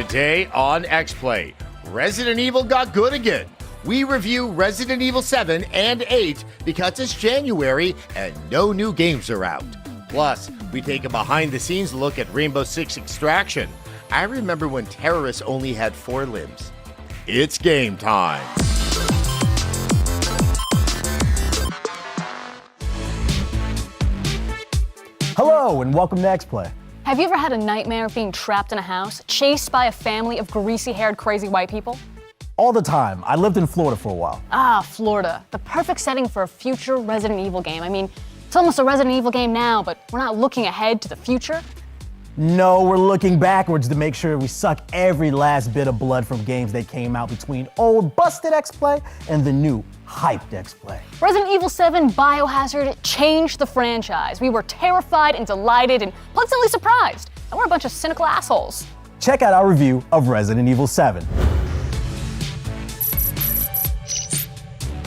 Today on XPlay, Resident Evil got good again. We review Resident Evil 7 and 8 because it's January and no new games are out. Plus, we take a behind-the-scenes look at Rainbow Six Extraction. I remember when terrorists only had 4 limbs. It's game time. Hello and welcome to XPlay. Have you ever had a nightmare of being trapped in a house, chased by a family of greasy-haired crazy white people? All the time. I lived in Florida for a while. Ah, Florida. The perfect setting for a future Resident Evil game. I mean, it's almost a Resident Evil game now, but we're not looking ahead to the future. No, we're looking backwards to make sure we suck every last bit of blood from games that came out between old busted XPlay and the new hyped XPlay. Resident Evil 7 Biohazard changed the franchise. We were terrified and delighted and pleasantly surprised. And we're a bunch of cynical assholes. Check out our review of Resident Evil 7.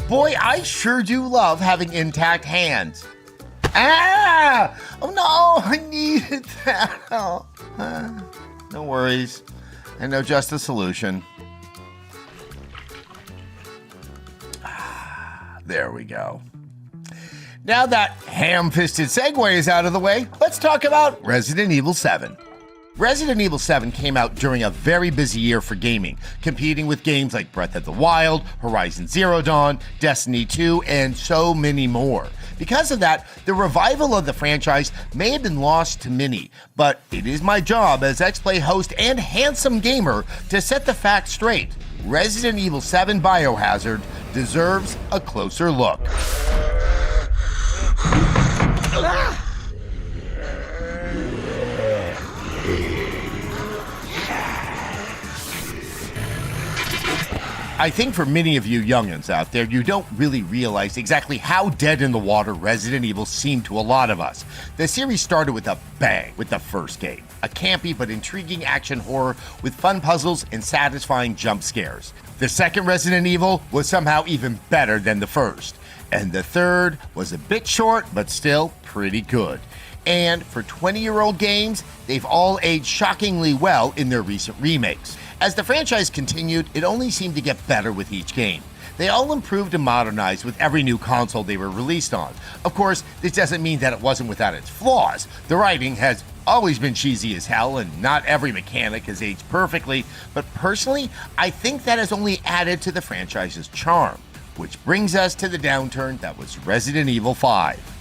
Boy, I sure do love having intact hands. Ah! Oh no, I needed that. Oh, no worries. I know just the solution. There we go. Now that ham-fisted segue is out of the way, let's talk about Resident Evil 7. Resident Evil 7 came out during a very busy year for gaming, competing with games like Breath of the Wild, Horizon Zero Dawn, Destiny 2, and so many more. Because of that, the revival of the franchise may have been lost to many, but it is my job as XPlay host and handsome gamer to set the facts straight. Resident Evil 7 Biohazard deserves a closer look. I think for many of you youngins out there, you don't really realize exactly how dead in the water Resident Evil seemed to a lot of us. The series started with a bang with the first game, a campy but intriguing action horror with fun puzzles and satisfying jump scares. The second Resident Evil was somehow even better than the first, and the third was a bit short but still pretty good. And for 20-year-old games, they've all aged shockingly well in their recent remakes. As the franchise continued, it only seemed to get better with each game. They all improved and modernized with every new console they were released on. Of course, this doesn't mean that it wasn't without its flaws. The writing has always been cheesy as hell, and not every mechanic has aged perfectly, but personally, I think that has only added to the franchise's charm. Which brings us to the downturn that was Resident Evil 5.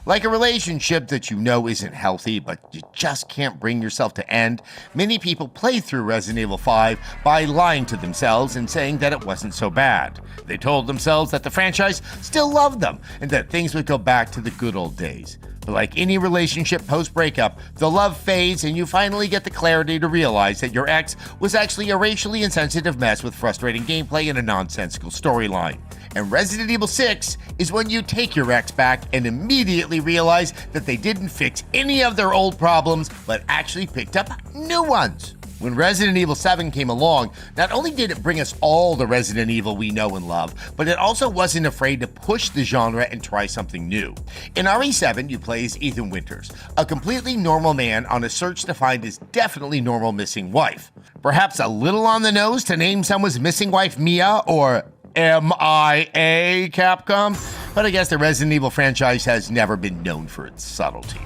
Like a relationship that you know isn't healthy, but you just can't bring yourself to end, many people play through Resident Evil 5 by lying to themselves and saying that it wasn't so bad. They told themselves that the franchise still loved them and that things would go back to the good old days. But like any relationship post-breakup, the love fades and you finally get the clarity to realize that your ex was actually a racially insensitive mess with frustrating gameplay and a nonsensical storyline. And Resident Evil 6 is when you take your ex back and immediately realize that they didn't fix any of their old problems, but actually picked up new ones. When Resident Evil 7 came along, not only did it bring us all the Resident Evil we know and love, but it also wasn't afraid to push the genre and try something new. In RE7, you play as Ethan Winters, a completely normal man on a search to find his definitely normal missing wife. Perhaps a little on the nose to name someone's missing wife Mia or MIA Capcom, but I guess the Resident Evil franchise has never been known for its subtlety.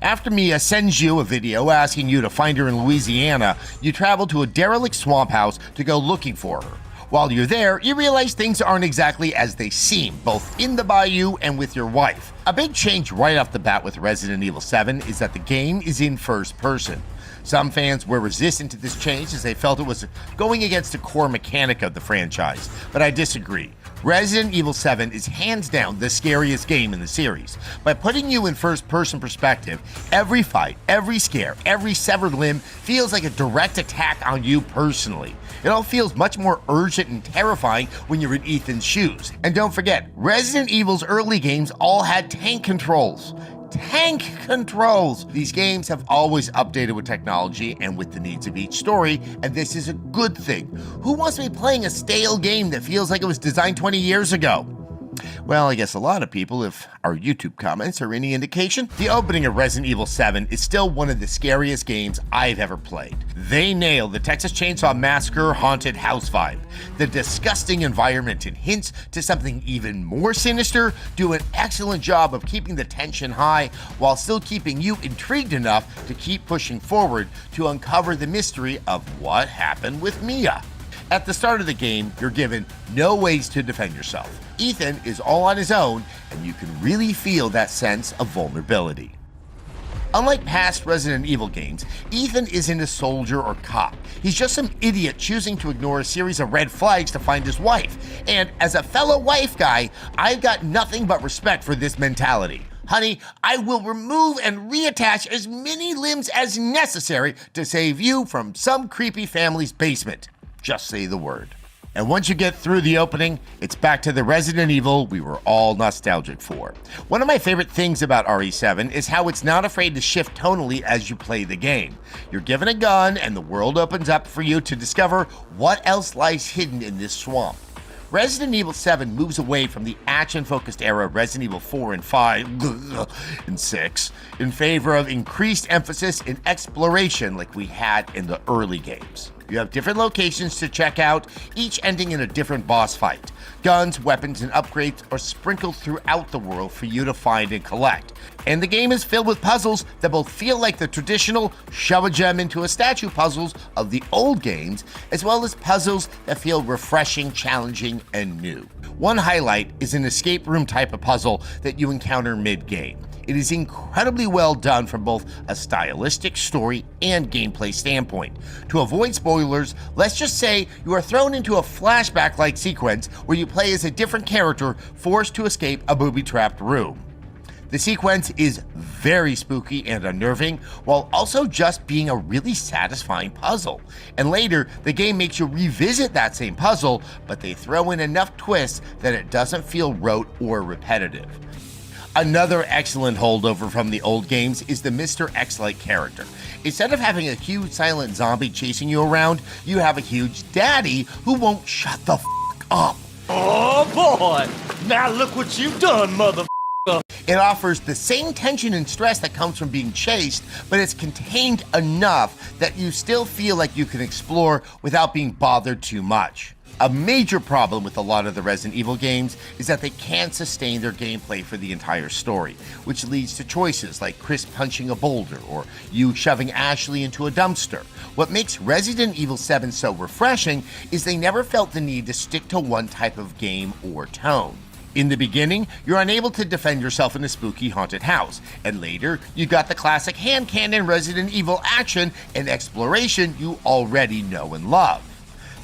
After Mia sends you a video asking you to find her in Louisiana, you travel to a derelict swamp house to go looking for her. While you're there, you realize things aren't exactly as they seem, both in the bayou and with your wife. A big change right off the bat with Resident Evil 7 is that the game is in first person. Some fans were resistant to this change as they felt it was going against the core mechanic of the franchise, but I disagree. Resident Evil 7 is hands down the scariest game in the series. By putting you in first-person perspective, every fight, every scare, every severed limb feels like a direct attack on you personally. It all feels much more urgent and terrifying when you're in Ethan's shoes. And don't forget, Resident Evil's early games all had tank controls. Tank controls! These games have always updated with technology and with the needs of each story, and this is a good thing. Who wants to be playing a stale game that feels like it was designed 20 years ago? Well, I guess a lot of people, if our YouTube comments are any indication, the opening of Resident Evil 7 is still one of the scariest games I've ever played. They nail the Texas Chainsaw Massacre haunted house vibe. The disgusting environment and hints to something even more sinister do an excellent job of keeping the tension high while still keeping you intrigued enough to keep pushing forward to uncover the mystery of what happened with Mia. At the start of the game, you're given no ways to defend yourself. Ethan is all on his own, and you can really feel that sense of vulnerability. Unlike past Resident Evil games, Ethan isn't a soldier or cop. He's just some idiot choosing to ignore a series of red flags to find his wife. And as a fellow wife guy, I've got nothing but respect for this mentality. Honey, I will remove and reattach as many limbs as necessary to save you from some creepy family's basement. Just say the word. And once you get through the opening, it's back to the Resident Evil we were all nostalgic for. One of my favorite things about RE7 is how it's not afraid to shift tonally as you play the game. You're given a gun and the world opens up for you to discover what else lies hidden in this swamp. Resident Evil 7 moves away from the action-focused era of Resident Evil 4 and 5 and 6 in favor of increased emphasis in exploration like we had in the early games. You have different locations to check out, each ending in a different boss fight. Guns, weapons, and upgrades are sprinkled throughout the world for you to find and collect. And the game is filled with puzzles that both feel like the traditional shove a gem into a statue puzzles of the old games, as well as puzzles that feel refreshing, challenging, and new. One highlight is an escape room type of puzzle that you encounter mid-game. It is incredibly well done from both a stylistic story and gameplay standpoint. To avoid spoilers, let's just say you are thrown into a flashback-like sequence where you play as a different character forced to escape a booby-trapped room. The sequence is very spooky and unnerving, while also just being a really satisfying puzzle. And later, the game makes you revisit that same puzzle, but they throw in enough twists that it doesn't feel rote or repetitive. Another excellent holdover from the old games is the Mr. X-like character. Instead of having a huge silent zombie chasing you around, you have a huge daddy who won't shut the f*** up. Oh boy! Now look what you've done, mother. It offers the same tension and stress that comes from being chased, but it's contained enough that you still feel like you can explore without being bothered too much. A major problem with a lot of the Resident Evil games is that they can't sustain their gameplay for the entire story, which leads to choices like Chris punching a boulder or you shoving Ashley into a dumpster. What makes Resident Evil 7 so refreshing is they never felt the need to stick to one type of game or tone. In the beginning, you're unable to defend yourself in a spooky haunted house, and later, you got the classic hand cannon Resident Evil action and exploration you already know and love.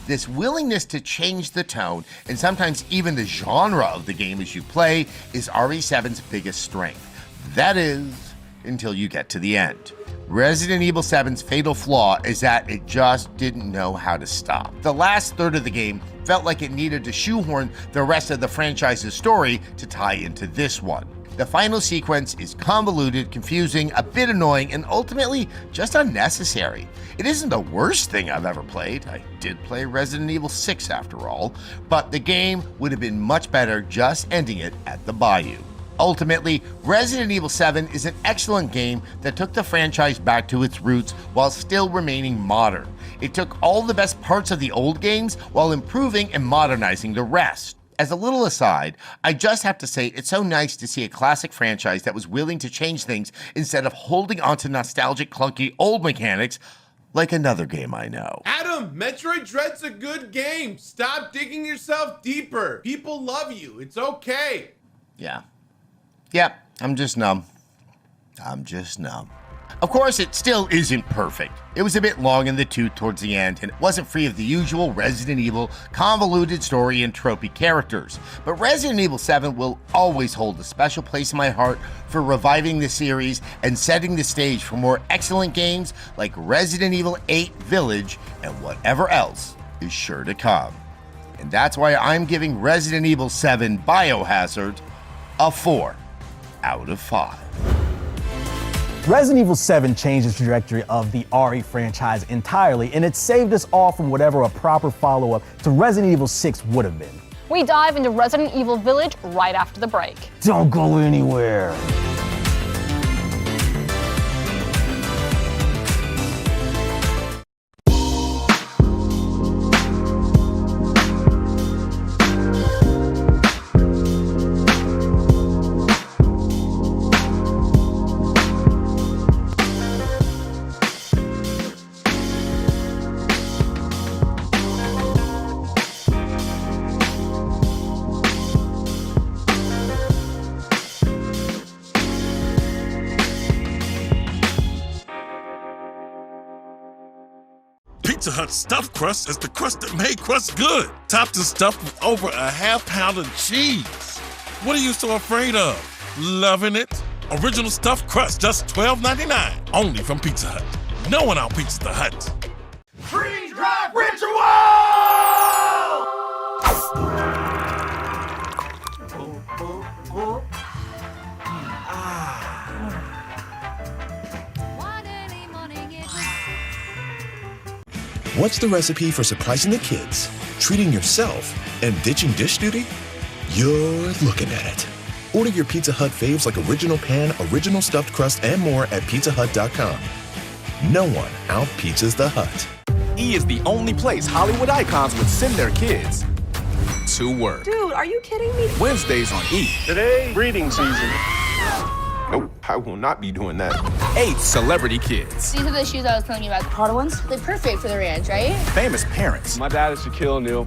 This willingness to change the tone, and sometimes even the genre of the game as you play, is RE7's biggest strength. That is, until you get to the end. Resident Evil 7's fatal flaw is that it just didn't know how to stop. The last third of the game felt like it needed to shoehorn the rest of the franchise's story to tie into this one. The final sequence is convoluted, confusing, a bit annoying, and ultimately just unnecessary. It isn't the worst thing I've ever played. I did play Resident Evil 6 after all, but the game would have been much better just ending it at the Bayou. Ultimately, Resident Evil 7 is an excellent game that took the franchise back to its roots while still remaining modern. It took all the best parts of the old games while improving and modernizing the rest. As a little aside, I just have to say it's so nice to see a classic franchise that was willing to change things instead of holding onto nostalgic, clunky old mechanics like another game I know. Adam, Metroid Dread's a good game. Stop digging yourself deeper. People love you. It's okay. Yeah. Yep, I'm just numb. Of course, it still isn't perfect. It was a bit long in the tooth towards the end, and it wasn't free of the usual Resident Evil convoluted story and tropey characters. But Resident Evil 7 will always hold a special place in my heart for reviving the series and setting the stage for more excellent games like Resident Evil 8 Village and whatever else is sure to come. And that's why I'm giving Resident Evil 7 Biohazard a 4 out of 5. Resident Evil 7 changed the trajectory of the RE franchise entirely, and it saved us all from whatever a proper follow-up to Resident Evil 6 would have been. We dive into Resident Evil Village right after the break. Don't go anywhere. Pizza Hut stuffed crust is the crust that made crust good. Topped and stuffed with over a half-pound of cheese. What are you so afraid of? Loving it? Original stuffed crust, just $12.99. Only from Pizza Hut. No one out-pizzas the Hut. Freeze drive ritual! What's the recipe for surprising the kids, treating yourself, and ditching dish duty? You're looking at it. Order your Pizza Hut faves like original pan, original stuffed crust, and more at pizzahut.com. No one out-pizzas the Hut. E is the only place Hollywood icons would send their kids to work. Dude, are you kidding me? Wednesdays on E. Today, breeding season. Nope, I will not be doing that. 8 celebrity kids. These are the shoes I was telling you about. The Prada ones? They're perfect for the ranch, right? Famous parents. My dad is Shaquille O'Neal.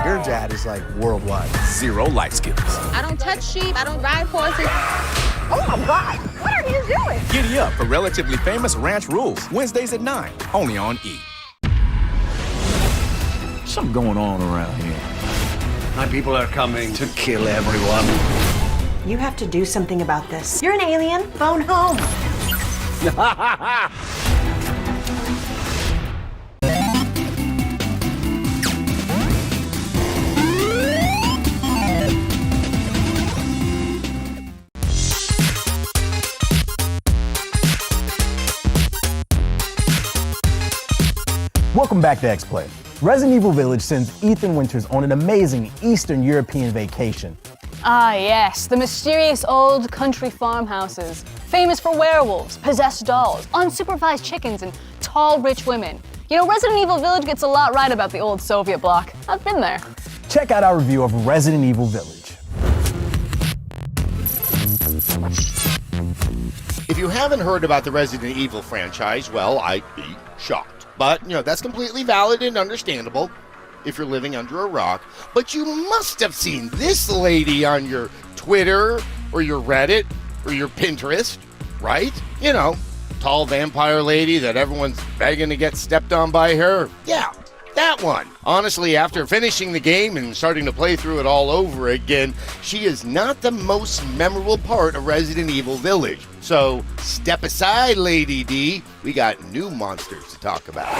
Your dad is like worldwide. 0 life skills. I don't touch sheep. I don't ride horses. Oh my God, what are you doing? Giddy up for relatively famous ranch rules. Wednesdays at 9, only on E. Something going on around here. My people are coming to kill everyone. You have to do something about this. You're an alien. Phone home. Welcome back to X-Play. Resident Evil Village sends Ethan Winters on an amazing Eastern European vacation. Ah, yes, the mysterious old country farmhouses, famous for werewolves, possessed dolls, unsupervised chickens, and tall, rich women. You know, Resident Evil Village gets a lot right about the old Soviet bloc. I've been there. Check out our review of Resident Evil Village. If you haven't heard about the Resident Evil franchise, well, I'd be shocked. But, that's completely valid and understandable if you're living under a rock. But you must have seen this lady on your Twitter or your Reddit or your Pinterest, right? Tall vampire lady that everyone's begging to get stepped on by her. Yeah, that one. Honestly, after finishing the game and starting to play through it all over again, she is not the most memorable part of Resident Evil Village. So step aside, Lady D. We got new monsters to talk about.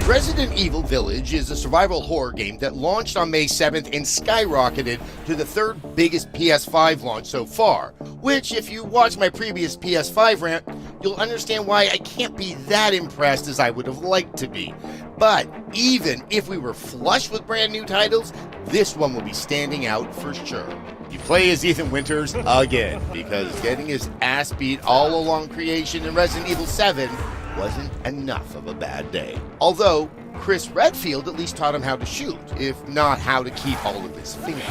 Resident Evil Village is a survival horror game that launched on May 7th and skyrocketed to the third biggest PS5 launch so far, which, if you watch my previous PS5 rant, you'll understand why I can't be that impressed as I would have liked to be. But even if we were flush with brand new titles, this one will be standing out for sure. You play as Ethan Winters again, because getting his ass beat all along creation in Resident Evil 7 wasn't enough of a bad day. Although, Chris Redfield at least taught him how to shoot, if not how to keep all of his fingers.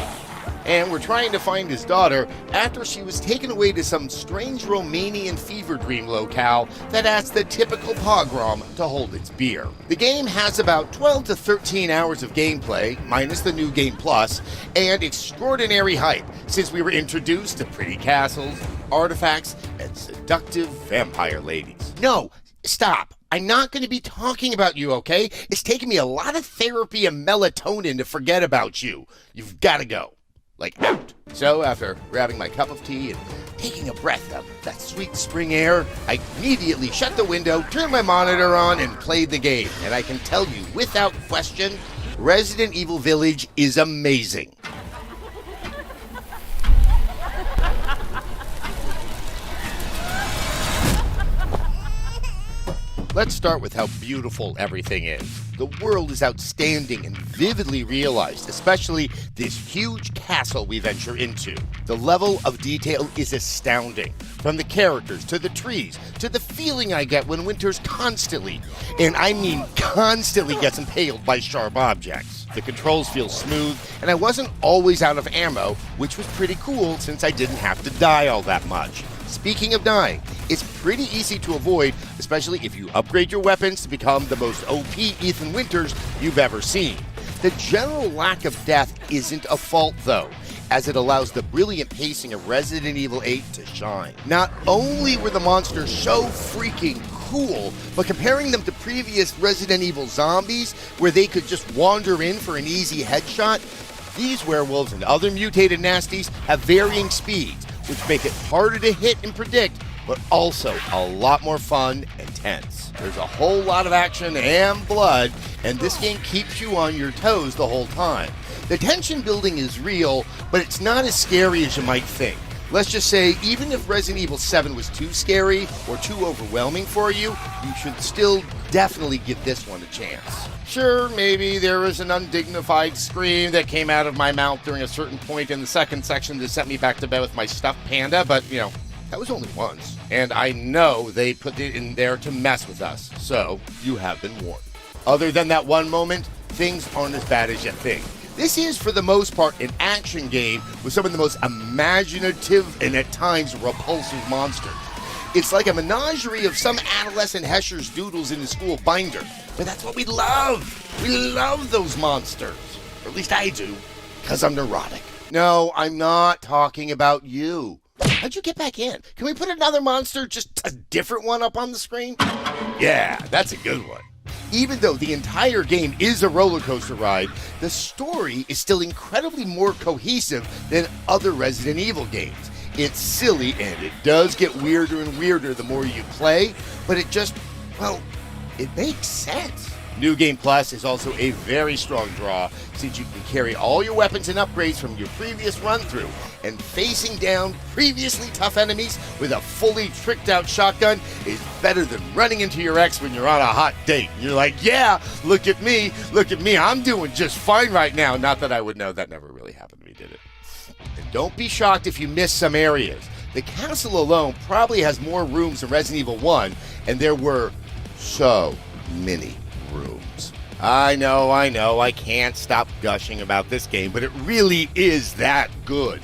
And we're trying to find his daughter after she was taken away to some strange Romanian fever dream locale that asked the typical pogrom to hold its beer. The game has about 12 to 13 hours of gameplay, minus the New Game Plus, and extraordinary hype since we were introduced to pretty castles, artifacts, and seductive vampire ladies. No, stop. I'm not going to be talking about you, okay? It's taken me a lot of therapy and melatonin to forget about you. You've got to go. Out. So after grabbing my cup of tea and taking a breath of that sweet spring air, I immediately shut the window, turned my monitor on, and played the game. And I can tell you, without question, Resident Evil Village is amazing. Let's start with how beautiful everything is. The world is outstanding and vividly realized, especially this huge castle we venture into. The level of detail is astounding, from the characters to the trees to the feeling I get when Winters constantly, and I mean constantly, gets impaled by sharp objects. The controls feel smooth, and I wasn't always out of ammo, which was pretty cool since I didn't have to die all that much. Speaking of dying, it's pretty easy to avoid, especially if you upgrade your weapons to become the most OP Ethan Winters you've ever seen. The general lack of death isn't a fault though, as it allows the brilliant pacing of Resident Evil 8 to shine. Not only were the monsters so freaking cool, but comparing them to previous Resident Evil zombies, where they could just wander in for an easy headshot, these werewolves and other mutated nasties have varying speeds, which make it harder to hit and predict, but also a lot more fun and tense. There's a whole lot of action and blood, and this game keeps you on your toes the whole time. The tension building is real, but it's not as scary as you might think. Let's just say, even if Resident Evil 7 was too scary or too overwhelming for you, you should still definitely give this one a chance. Sure, maybe there was an undignified scream that came out of my mouth during a certain point in the second section that sent me back to bed with my stuffed panda, but, you know, that was only once. And I know they put it in there to mess with us, so you have been warned. Other than that one moment, things aren't as bad as you think. This is, for the most part, an action game with some of the most imaginative and at times repulsive monsters. It's like a menagerie of some adolescent Hesher's doodles in his school binder. But that's what we love. We love those monsters. Or at least I do, because I'm neurotic. No, I'm not talking about you. How'd you get back in? Can we put another monster, just a different one, up on the screen? Yeah, that's a good one. Even though the entire game is a roller coaster ride, the story is still incredibly more cohesive than other Resident Evil games. It's silly, and it does get weirder and weirder the more you play, but it just, well, it makes sense. New Game Plus is also a very strong draw, since you can carry all your weapons and upgrades from your previous run-through, and facing down previously tough enemies with a fully tricked-out shotgun is better than running into your ex when you're on a hot date. You're like, yeah, look at me, I'm doing just fine right now. Not that I would know, that never really happened to me, did it? And don't be shocked if you miss some areas. The castle alone probably has more rooms than Resident Evil 1, and there were so many rooms. I know, I can't stop gushing about this game, but it really is that good.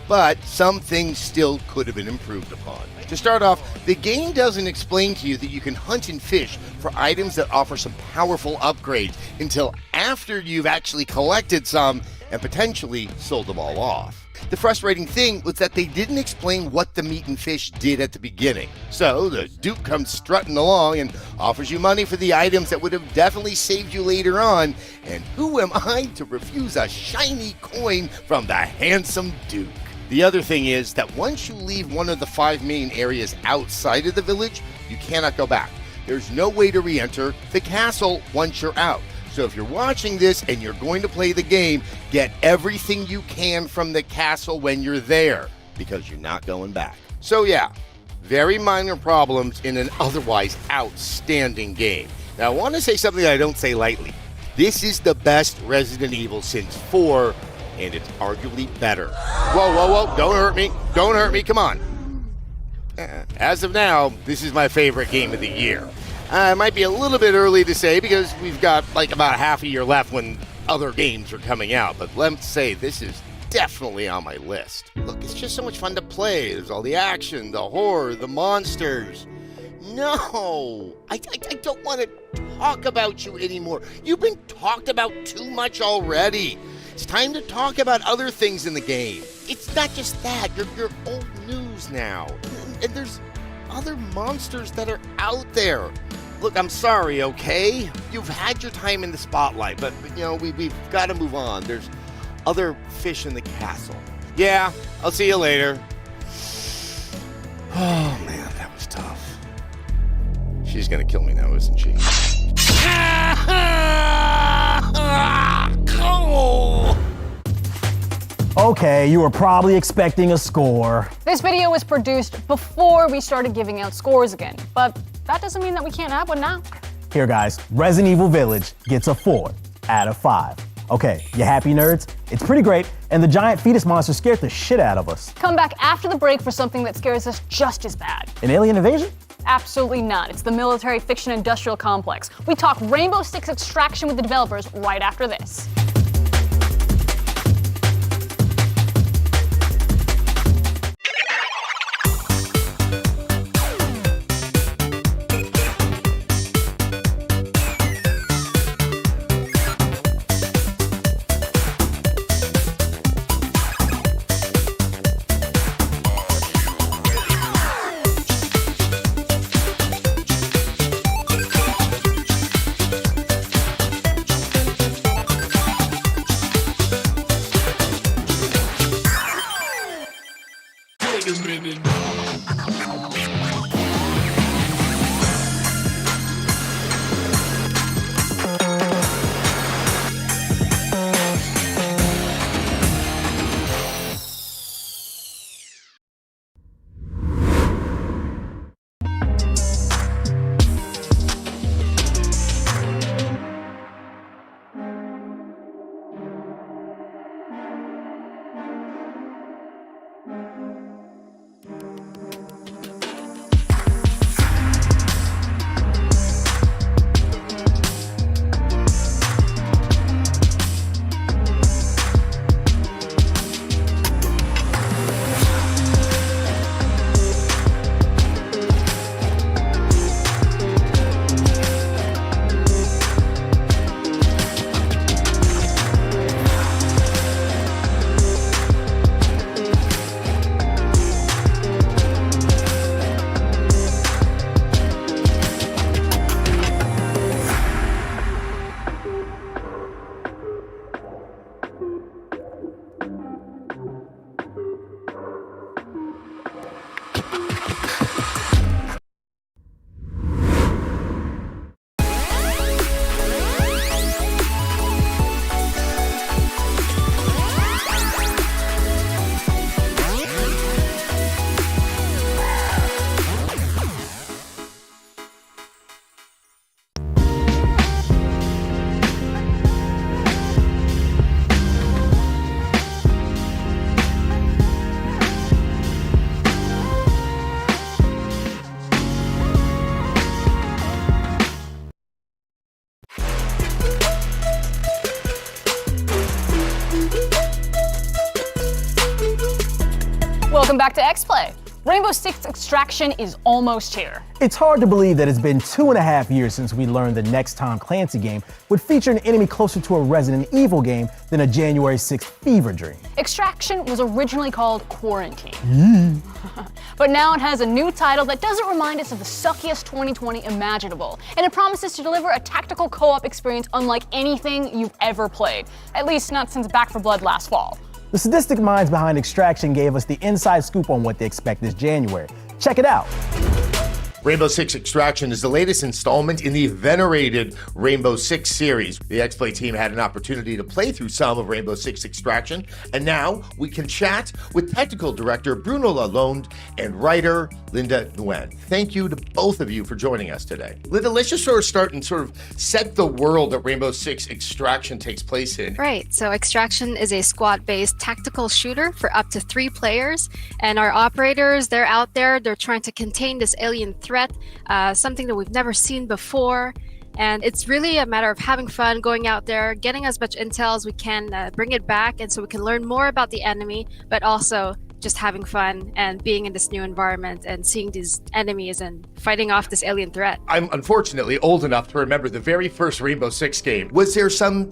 But some things still could have been improved upon. To start off, the game doesn't explain to you that you can hunt and fish for items that offer some powerful upgrades until after you've actually collected some and potentially sold them all off. The frustrating thing was that they didn't explain what the meat and fish did at the beginning. So the Duke comes strutting along and offers you money for the items that would have definitely saved you later on. And who am I to refuse a shiny coin from the handsome Duke? The other thing is that once you leave one of the 5 main areas outside of the village, you cannot go back. There's no way to re-enter the castle once you're out. So if you're watching this and you're going to play the game, get everything you can from the castle when you're there, because you're not going back. So yeah, very minor problems in an otherwise outstanding game. Now I want to say something I don't say lightly. This is the best Resident Evil since 4, and it's arguably better. Whoa, don't hurt me, come on. As of now, this is my favorite game of the year. It might be a little bit early to say because we've got like about half a year left when other games are coming out, but let's say this is definitely on my list. Look, it's just so much fun to play. There's all the action, the horror, the monsters. No, I don't want to talk about you anymore. You've been talked about too much already. It's time to talk about other things in the game. It's not just that, you're old news now. And there's other monsters that are out there. Look, I'm sorry, okay? You've had your time in the spotlight, but you know, we've got to move on. There's other fish in the castle. Yeah, I'll see you later. Oh man, that was tough. She's gonna kill me now, isn't she? Okay, you were probably expecting a score. This video was produced before we started giving out scores again, but that doesn't mean that we can't have one now. Here, guys, Resident Evil Village gets a 4 out of 5. Okay, you happy, nerds? It's pretty great, and the giant fetus monster scared the shit out of us. Come back after the break for something that scares us just as bad. An alien invasion? Absolutely not. It's the military fiction industrial complex. We talk Rainbow Six Extraction with the developers right after this. Welcome back to X-Play. Rainbow Six Extraction is almost here. It's hard to believe that it's been 2.5 years since we learned the next Tom Clancy game would feature an enemy closer to a Resident Evil game than a January 6th fever dream. Extraction was originally called Quarantine. But now it has a new title that doesn't remind us of the suckiest 2020 imaginable, and it promises to deliver a tactical co-op experience unlike anything you've ever played, at least not since Back 4 Blood last fall. The sadistic minds behind Extraction gave us the inside scoop on what to expect this January. Check it out. Rainbow Six Extraction is the latest installment in the venerated Rainbow Six series. The X-Play team had an opportunity to play through some of Rainbow Six Extraction, and now we can chat with technical director Bruno Lalonde and writer Linda Nguyen. Thank you to both of you for joining us today. Linda, let's just sort of start and sort of set the world that Rainbow Six Extraction takes place in. Right, so Extraction is a squad-based tactical shooter for up to 3 players, and our operators, they're out there, they're trying to contain this alien threat, something that we've never seen before. And it's really a matter of having fun, going out there, getting as much intel as we can, bring it back, and so we can learn more about the enemy, but also just having fun and being in this new environment and seeing these enemies and fighting off this alien threat. I'm unfortunately old enough to remember the very first Rainbow Six game. Was there some,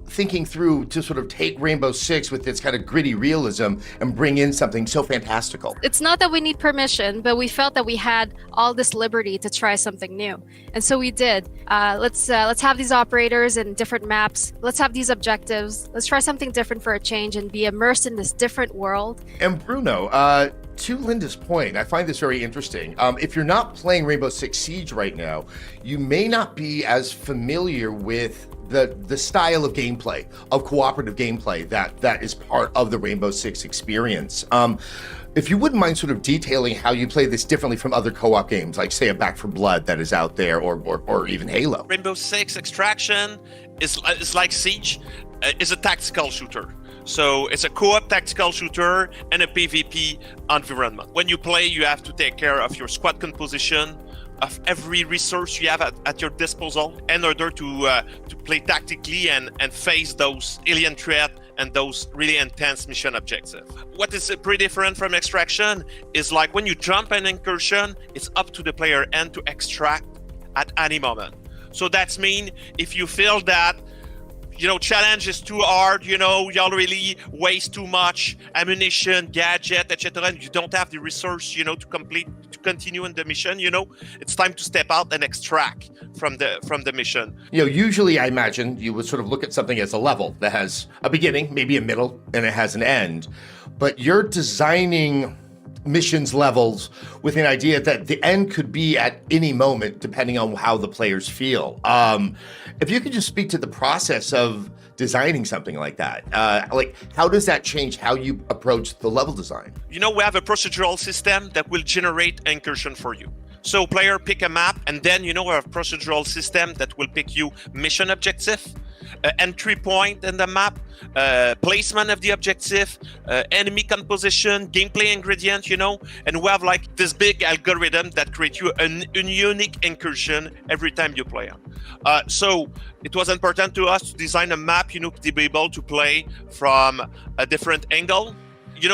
thinking through to sort of take Rainbow Six with its kind of gritty realism and bring in something so fantastical? It's not that we need permission, but we felt that we had all this liberty to try something new. And so we did. Let's have these operators and different maps. Let's have these objectives. Let's try something different for a change and be immersed in this different world. And Bruno, To Linda's point, I find this very interesting. If you're not playing Rainbow Six Siege right now, you may not be as familiar with the style of gameplay, of cooperative gameplay that is part of the Rainbow Six experience. If you wouldn't mind sort of detailing how you play this differently from other co-op games, like say a Back 4 Blood that is out there, or even Halo. Rainbow Six Extraction is like Siege, is a tactical shooter. So it's a co-op tactical shooter and a PvP environment. When you play, you have to take care of your squad composition, of every resource you have at your disposal in order to play tactically and face those alien threats and those really intense mission objectives. What is pretty different from Extraction is like when you jump an incursion, it's up to the player end to extract at any moment. So that's mean if you feel that challenge is too hard, you already waste too much ammunition, gadget, etc., and you don't have the resource, to continue in the mission, it's time to step out and extract from the mission. Usually I imagine you would sort of look at something as a level that has a beginning, maybe a middle, and it has an end. But you're designing missions levels with an idea that the end could be at any moment depending on how the players feel. If you could just speak to the process of designing something like that, like how does that change how you approach the level design? We have a procedural system that will generate incursion for you. So player pick a map, and then we have a procedural system that will pick you mission objective, entry point in the map, placement of the objective, enemy composition, gameplay ingredient, and we have like this big algorithm that creates you a unique incursion every time you play on. So it was important to us to design a map, to be able to play from a different angle.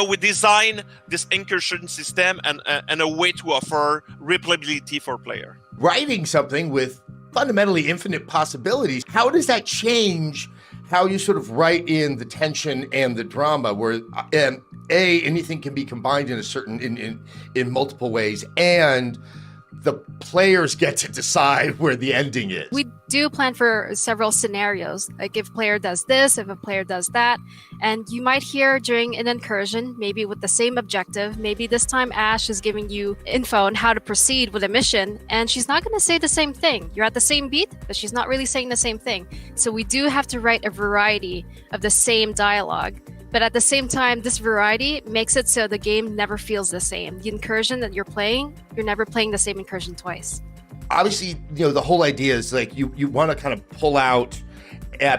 We design this incursion system and a way to offer replayability for player. Writing something with fundamentally infinite possibilities, how does that change how you sort of write in the tension and the drama, where anything can be combined in multiple ways, and the players get to decide where the ending is? We do plan for several scenarios, like if a player does this, if a player does that, and you might hear during an incursion, maybe with the same objective, maybe this time Ash is giving you info on how to proceed with a mission, and she's not going to say the same thing. You're at the same beat, but she's not really saying the same thing. So we do have to write a variety of the same dialogue. But at the same time, this variety makes it so the game never feels the same. The incursion that you're playing, you're never playing the same incursion twice. Obviously, the whole idea is like you want to kind of pull out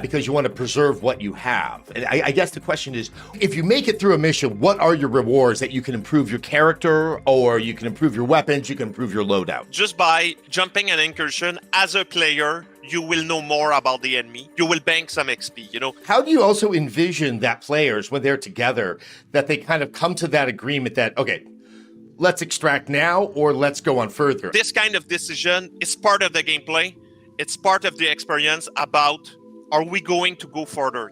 because you want to preserve what you have. And I guess the question is, if you make it through a mission, what are your rewards that you can improve your character, or you can improve your weapons, you can improve your loadout? Just by jumping an incursion as a player, you will know more about the enemy. You will bank some XP, How do you also envision that players, when they're together, that they kind of come to that agreement that, okay, let's extract now or let's go on further? This kind of decision is part of the gameplay. It's part of the experience about, are we going to go further,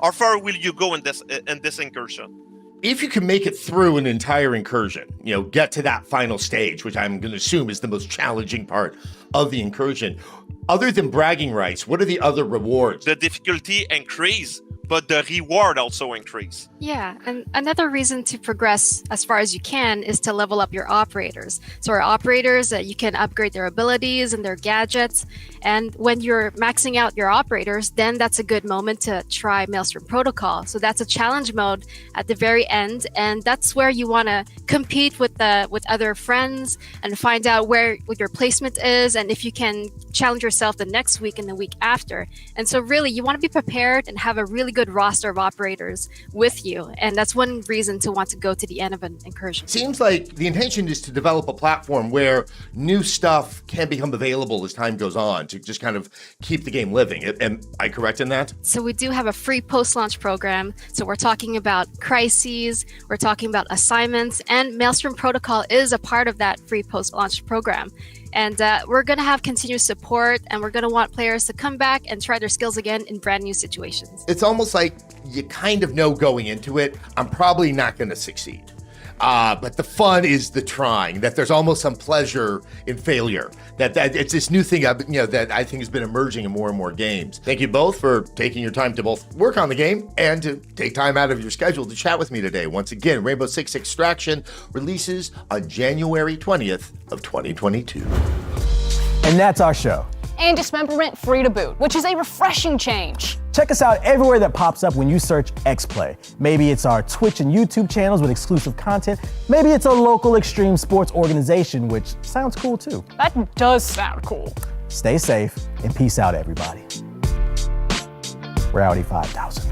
How far will you go in this incursion? If you can make it through an entire incursion, get to that final stage, which I'm going to assume is the most challenging part of the incursion, other than bragging rights, what are the other rewards? The difficulty increase, but the reward also increase. Yeah, and another reason to progress as far as you can is to level up your operators. So our operators, you can upgrade their abilities and their gadgets. And when you're maxing out your operators, then that's a good moment to try Maelstrom Protocol. So that's a challenge mode at the very end, and that's where you want to compete with other friends and find out what your placement is, and if you can challenge yourself the next week and the week after. And so really, you want to be prepared and have a really good roster of operators with you. And that's one reason to want to go to the end of an incursion. Seems like the intention is to develop a platform where new stuff can become available as time goes on, to just kind of keep the game living. Am I correct in that? So we do have a free post-launch program. So we're talking about crises, we're talking about assignments, and Maelstrom Protocol is a part of that free post-launch program. And we're going to have continuous support, and we're going to want players to come back and try their skills again in brand new situations. It's almost like you kind of know going into it, I'm probably not going to succeed. But the fun is the trying, that there's almost some pleasure in failure. That it's this new thing, that I think has been emerging in more and more games. Thank you both for taking your time to both work on the game and to take time out of your schedule to chat with me today. Once again, Rainbow Six Extraction releases on January 20th of 2022. And that's our show. And dismemberment free to boot, which is a refreshing change. Check us out everywhere that pops up when you search XPlay. Maybe it's our Twitch and YouTube channels with exclusive content. Maybe it's a local extreme sports organization, which sounds cool too. That does sound cool. Stay safe and peace out, everybody. Rowdy 5000.